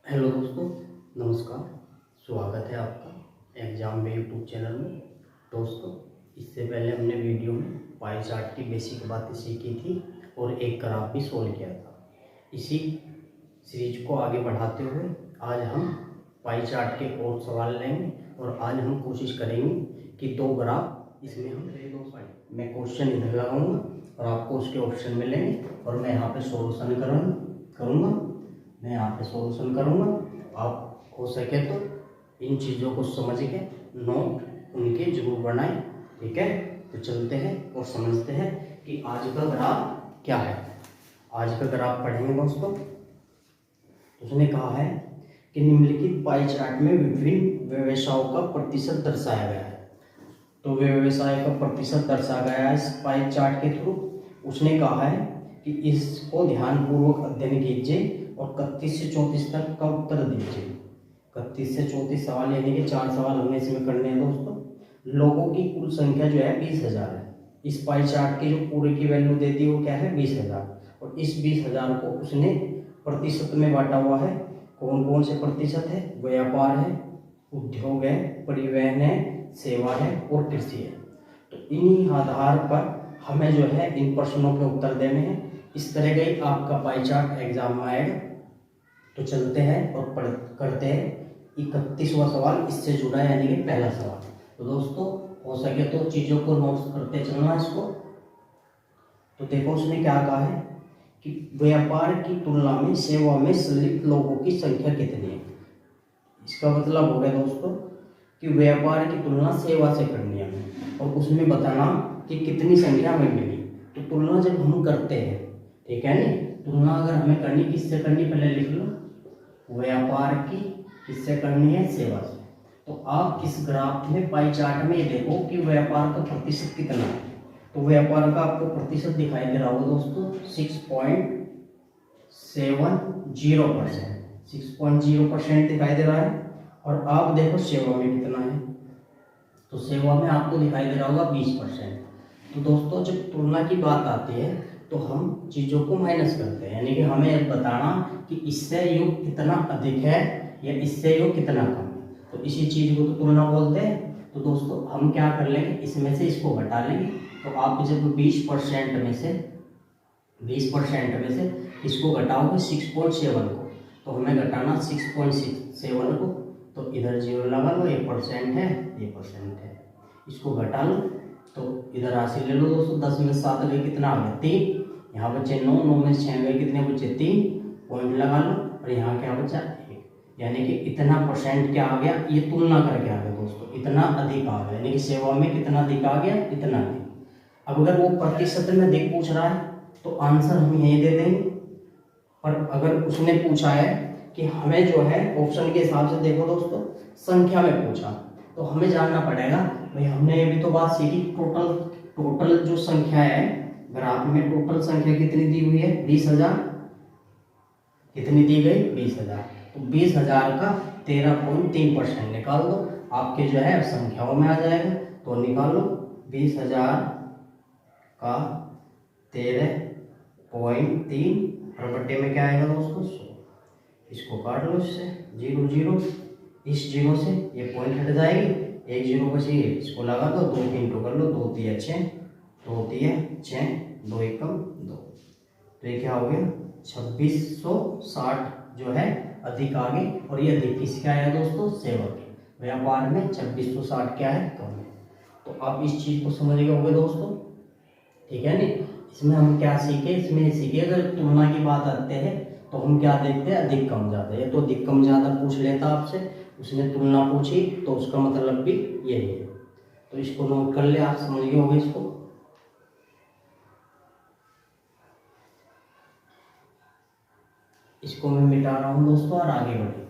Hello दोस्तों, नमस्कार। स्वागत है आपका एग्जाम में यूट्यूब चैनल में। दोस्तों, इससे पहले हमने वीडियो में पाई चार्ट की बेसिक बातें सीखी थी और एक ग्राफ भी सोल्व किया था। इसी सीरीज को आगे बढ़ाते हुए आज हम पाई चार्ट के और सवाल लेंगे और आज हम कोशिश करेंगे कि दो ग्राफ इसमें हम दो पाई। मैं क्वेश्चन इधर लगाऊंगा और आपको उसके ऑप्शन मिलेंगे और मैं यहाँ पे सॉल्यूशन करूँगा। मैं यहाँ पे सॉल्यूशन करूँगा। आप हो सके तो इन चीज़ों को समझ के नोट उनके जरूर बनाएं, ठीक है। तो चलते हैं और समझते हैं कि आज का ग्राफ क्या है। आज का ग्राफ पढ़ेंगे दोस्तों। उसने कहा है कि निम्नलिखित पाई चार्ट में विभिन्न व्यवसायों का प्रतिशत दर्शाया गया है। तो व्यवसाय का प्रतिशत दर्शाया गया है इस पाई चार्ट के थ्रू। उसने कहा है कि इसको ध्यानपूर्वक अध्ययन कीजिए और 31 से 34 तक का उत्तर दीजिए। 31 से 34 सवाल यानी कि 4 सवाल हमने इसमें करने हैं दोस्तों। लोगों की कुल संख्या जो है 20,000 है। इस पाई चार्ट की जो पूरे की वैल्यू देती है वो क्या है 20,000, और इस 20,000 को उसने प्रतिशत में बांटा हुआ है। कौन कौन से प्रतिशत है? व्यापार है, उद्योग है, परिवहन है, सेवा है और कृषि है। तो इन्हीं आधार पर हमें जो है इन प्रश्नों के उत्तर देने हैं। इस तरह का ही आपका पाई चार्ट एग्जाम में आएगा। तो चलते हैं और करते हैं 31वां सवाल इससे जुड़ा है, यानी कि पहला सवाल। तो दोस्तों, हो सके तो चीज़ों को नोट करते चलना इसको। तो देखो उसने क्या कहा है कि व्यापार की तुलना में सेवा में संलिप्त लोगों की संख्या कितनी है। इसका मतलब हो गया दोस्तों कि व्यापार की तुलना सेवा से करनी है और उसमें बताना कि कितनी संख्या हमें मिली। तो तुलना जब हम करते हैं, ठीक है नी, तुलना अगर हमें करनी किससे करनी पहले लिख लो, व्यापार की किससे करनी है? सेवा से। तो आप इस ग्राफ में पाई चार्ट में ये देखो कि व्यापार का प्रतिशत कितना है। तो व्यापार का आपको प्रतिशत दिखाई दे रहा होगा दोस्तों 6.70%। 6.0% दिखाई दे रहा है। और आप देखो सेवा में कितना है। तो सेवा में आपको दिखाई दे रहा होगा 20%। तो दोस्तों, जब तुलना की बात आती है तो हम चीज़ों को माइनस करते हैं, यानी कि हमें बताना कि इससे योग कितना अधिक है या इससे योग कितना कम है। तो इसी चीज़ को तो तुलना बोलते हैं। तो दोस्तों, हम क्या कर लेंगे, इसमें से इसको घटा लेंगे। तो आप जब 20% में से इसको घटाओगे 6.7 को, तो हमें घटाना 6.7 को। तो इधर 0 लगा लो, ये परसेंट है, ये परसेंट है। इसको घटा लो तो इधर राशि ले लो दोस्तों। 10 में 7 गए, कितना आ गया 3। यहाँ बचे 9, 9 में 6 गए, कितने बचे 3। पॉइंट लगा लो और यहाँ क्या बचा 1। यानी कि इतना परसेंट क्या आ गया, ये तुलना करके आ गया दोस्तों, इतना अधिक आ गया। यानी कि सेवा में कितना अधिक आ गया, इतना अधिक। अब अगर वो प्रतिशत में अधिक पूछ रहा है तो आंसर हम यही दे देंगे। पर अगर उसने पूछा है कि हमें जो है ऑप्शन के हिसाब से, देखो दोस्तों, संख्या में पूछा तो हमें जानना पड़ेगा भाई, हमने अभी तो बात सीखी टोटल जो संख्या है ग्राफ में, टोटल संख्या कितनी दी हुई है 20,000। कितनी दी गई 20,000। तो 20,000 का 13.3% निकाल दो, आपके जो है संख्याओं में आ जाएगा। तो निकालो 20,000 का 13.3 और बट्टे में क्या आएगा दोस्तों 100। इसको काट लो, इससे 0 0, इस 0 से ये पॉइंट हट जाएगी, 1 0 बची है, इसको लगा दो, 2 3 कर लो, 2 3 6, 2 3 6, 2 1 2। तो ये क्या हो गया 2660 जो है अधिक आ गई। और ये अधिक किसका है दोस्तों? सेवा के। व्यापार में 2660 क्या है? कम है। तो आप इस चीज को समझ गए होंगे दोस्तों, ठीक है नी। इसमें हम क्या सीखे, इसमें सीखे अगर तुलना की बात आते हैं तो हम क्या देखते हैं, अधिक कम ज्यादा। ये तो अधिक कम ज्यादा पूछ लेता आपसे, उसने तुलना पूछी तो उसका मतलब भी यही है। तो इसको नोट कर ले, आप समझ गए होंगे इसको। इसको मैं मिटा रहा हूं दोस्तों और आगे बढ़े।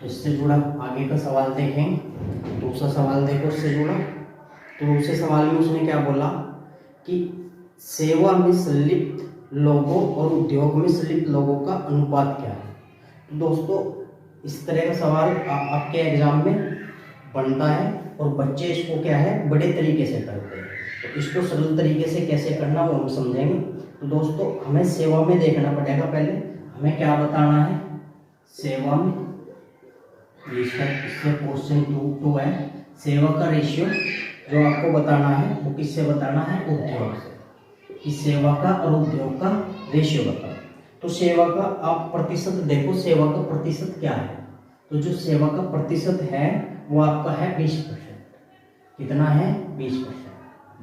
तो इससे जुड़ा आगे का सवाल देखेंगे। दूसरा सवाल देखो इससे जुड़ा। तो दूसरे सवाल में उसने क्या बोला कि सेवा में संलिप्त लोगों और उद्योग में संलिप्त लोगों का अनुपात क्या है। तो दोस्तों, इस तरह का सवाल आपके एग्जाम में बनता है और बच्चे इसको क्या है बड़े तरीके से करते हैं। तो इसको सरल तरीके से कैसे करना वो हम समझेंगे। तो दोस्तों, हमें सेवा में देखना पड़ेगा। पहले हमें क्या बताना है, सेवा में 20%। इससे क्वेश्चन 2 है, सेवा का रेशियो जो आपको बताना है वो किससे बताना है, उद्योग से, कि सेवा का और उद्योग का रेशियो बताओ। तो सेवा का आप प्रतिशत देखो, सेवा का प्रतिशत क्या है, तो जो सेवा का प्रतिशत है वो आपका है 20%। कितना है, 20%।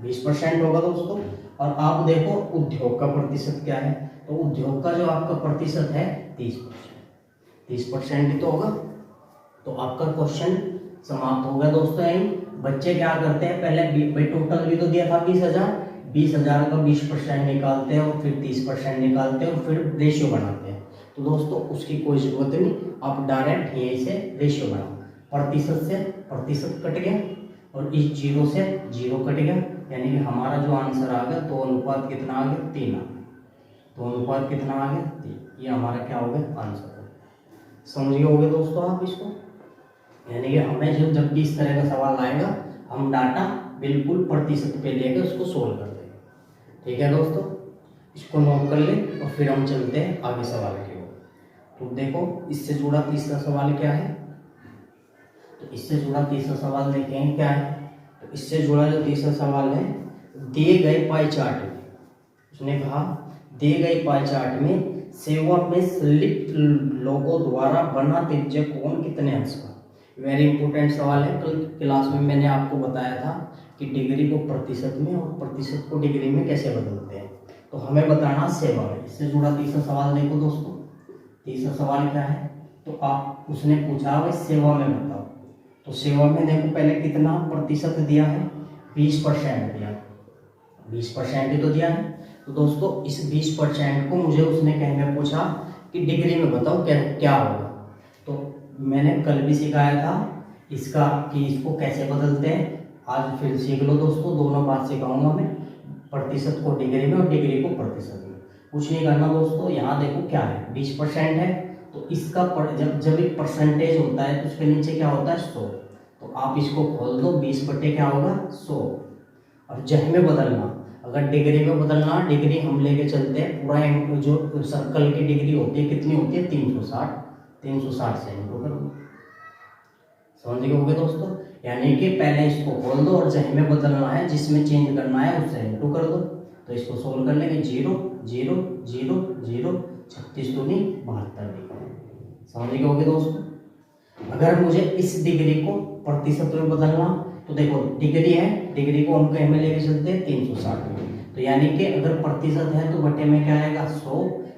20% होगा दोस्तों। और आप देखो उद्योग का प्रतिशत क्या है, तो उद्योग का जो आपका प्रतिशत है 30%। 30% ही तो होगा। तो आपका क्वेश्चन समाप्त हो गया दोस्तों। यही बच्चे क्या करते हैं, पहले भाई टोटल भी तो दिया था 20,000, 20,000 का 20% निकालते हैं और फिर 30% निकालते हैं और फिर रेशियो बनाते हैं। तो दोस्तों उसकी कोई जरूरत नहीं, आप डायरेक्ट यहीं से रेशियो बनाओ। प्रतिशत से प्रतिशत कट गया और इस 0 से 0 कट गया, यानी कि हमारा जो आंसर आ गया 2 अनुपात कितना आ गया, 3 आ गया। 2 अनुपात कितना आ गया, 3। ये हमारा क्या हो गया, आंसर। समझ गए होगे दोस्तों आप इसको। यानी कि हमें जब भी इस तरह का सवाल आएगा हम डाटा बिल्कुल प्रतिशत पे लेकर उसको सोल्व कर देंगे। ठीक है दोस्तों, इसको नोट कर ले और फिर हम चलते हैं आगे सवाल की ओर। तो देखो इससे जुड़ा तीसरा सवाल क्या है, तो इससे जुड़ा तीसरा सवाल देखें क्या है। तो इससे जुड़ा जो तीसरा सवाल है, दिए गए पाई चार्ट में उसने कहा, दिए गए पाई चार्ट में सेवा में संलिप्त लोगों द्वारा बना त्रिज्यक कोण कितने अंश का। वेरी इंपॉर्टेंट सवाल है। कल क्लास में मैंने आपको बताया था कि डिग्री को प्रतिशत में और प्रतिशत को डिग्री में कैसे बदलते हैं, तो हमें बताना सेवा में। इससे जुड़ा तीसरा सवाल देखो दोस्तों। तीसरा सवाल क्या है, तो आप उसने पूछा भाई सेवा में बताओ। तो सेवा में देखो पहले कितना प्रतिशत दिया है, 20% दिया, 20% ही तो दिया है। तो दोस्तों इस 20% को मुझे उसने कहने में पूछा कि डिग्री में बताओ क्या होगा। तो मैंने कल भी सिखाया था इसका कि इसको कैसे बदलते हैं, आज फिर सीख लो दोस्तों। दोनों बात सिखाऊंगा मैं, प्रतिशत को डिग्री में और डिग्री को प्रतिशत में। कुछ नहीं करना दोस्तों, यहाँ देखो क्या है, 20% है तो इसका जब एक परसेंटेज होता है तो उसके नीचे क्या होता है, 100। तो आप इसको खोल दो, 20 बटे क्या होगा, 100। और जह में बदलना, अगर डिग्री में बदलना, डिग्री हम लेके चलते हैं पूरा जो सर्कल की डिग्री होती है कितनी होती है, 360। 360 से इंटू कर दो। समझ गए होंगे दोस्तों। यानी कि पहले इसको खोल दो और जह में बदलना है, जिसमें चेंज करना है उससे इंटू कर दो। तो इसको सोल्व कर लेंगे, 0 0 0 0 36 दूनी 72। समझ गए होंगे दोस्तों। अगर मुझे इस डिग्री को प्रतिशत में बदलना, तो देखो डिग्री है, डिग्री को हम कहीं में लेके चलते हैं 360 में। तो यानी कि अगर प्रतिशत है तो बटे में क्या आएगा, 100,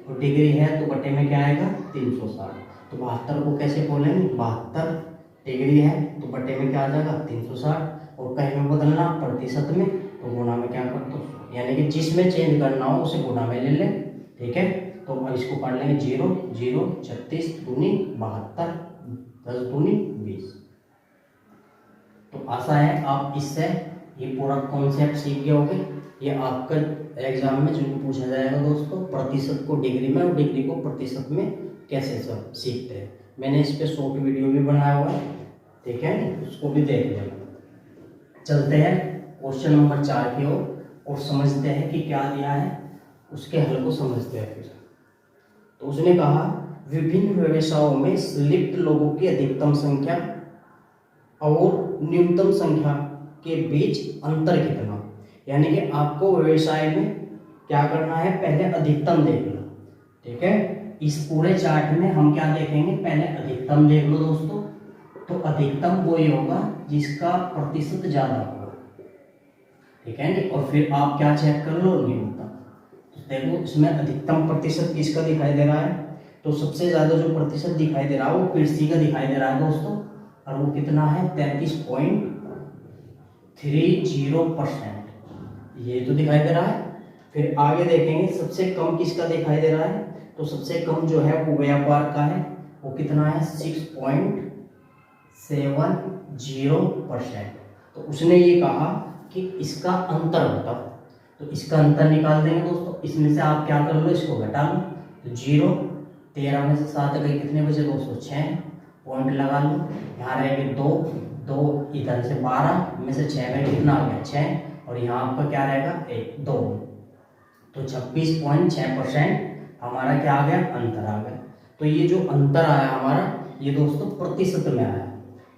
और डिग्री है तो बटे में क्या आएगा, 360। तो 72 को कैसे बोलेंगे, 72 डिग्री है तो बटे में क्या आ जाएगा, 360, और कहीं में बदलना प्रतिशत में तो गुणा में क्या कर दो, यानी कि जिसमें चेंज करना हो उसे गुणा में ले लें। ठीक है, तो अब इसको काट लेंगे, 0 0 36 दूनी 72 10 दूनी 20। तो आशा है आप इससे ये पूरा कॉन्सेप्ट सीख गए होंगे। ये आपका एग्जाम में जो पूछा जाएगा दोस्तों, प्रतिशत को डिग्री में और डिग्री को प्रतिशत में कैसे सब सीखते हैं। मैंने इस पे शॉर्ट वीडियो भी बनाया हुआ है, ठीक है, उसको भी देख लेना। चलते हैं क्वेश्चन नंबर 4 की ओर और समझते हैं कि क्या दिया है, उसके हल को समझते हैं फिर। तो उसने कहा विभिन्न व्यवसायों में संलिप्त लोगों की अधिकतम संख्या और न्यूनतम संख्या के बीच अंतर कितना। यानी कि आपको व्यवसाय में क्या करना है, पहले अधिकतम देख लो। ठीक है, इस पूरे चार्ट में हम क्या देखेंगे, पहले अधिकतम देख लो दोस्तों। तो अधिकतम वही होगा जिसका प्रतिशत ज्यादा होगा, ठीक है ना। और फिर आप क्या चेक कर लो, न्यूनतम। तो देखो इसमें अधिकतम प्रतिशत किसका दिखाई दे रहा है, तो सबसे ज्यादा जो प्रतिशत दिखाई दे रहा है वो कृषि का दिखाई दे रहा है दोस्तों, और वो कितना है, 33.30%, ये तो दिखाई दे रहा है। फिर आगे देखेंगे सबसे कम किसका दिखाई दे रहा है, तो सबसे कम जो है वो व्यापार का है, वो कितना है, 6.70%। तो उसने ये कहा कि इसका अंतर बताओ। तो इसका अंतर निकाल देंगे दोस्तों। इसमें से आप क्या कर लो, इसको घटा लो। तो 0, 13 में से 7 गए, कितने बचे दोस्तों, 6 पॉइंट लगा लो। यहाँ रहेंगे 2 2, इधर से 12 में से 6 में कितना आ गया, 6, और यहाँ आपका क्या रहेगा, 1 2। तो 26.6% हमारा क्या आ गया, अंतर आ गया। तो ये जो अंतर आया हमारा, ये दोस्तों प्रतिशत में आया।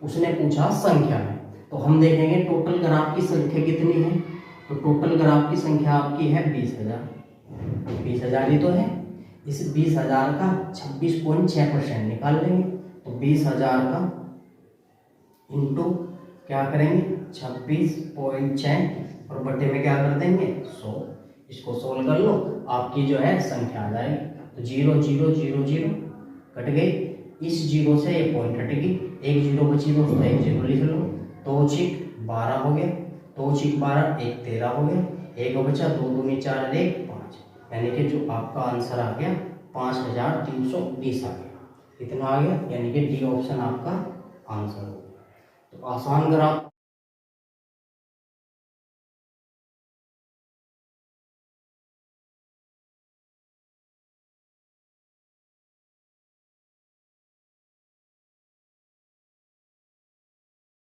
उसने पूछा संख्या में, तो हम देखेंगे टोटल ग्राफ की संख्या कितनी है। तो टोटल ग्राफ की संख्या आपकी है 20,000। 20,000 ही तो है। इस 20,000 का 26.6% निकाल लेंगे। तो 20,000 का इंटू क्या करेंगे 26.6 और बटे में क्या कर देंगे 100। इसको सोल्व कर लो, आपकी जो है संख्या आ जाएगी। तो 0 0 0 0 कट गई, इस 0 से ये पॉइंट हटेगी, एक 0 बची दोस्तों, एक 0 लिख लो। 2 छिक 12 हो गया, 2 छिक 12, 1 13 हो गया, एक बचा, 2 दूनी 4 और 1 5, यानी कि जो आपका आंसर आ गया 5,320 आ गया। कितना आ गया, यानी कि डी ऑप्शन आपका आंसर हो गया। तो आसान ग्राफ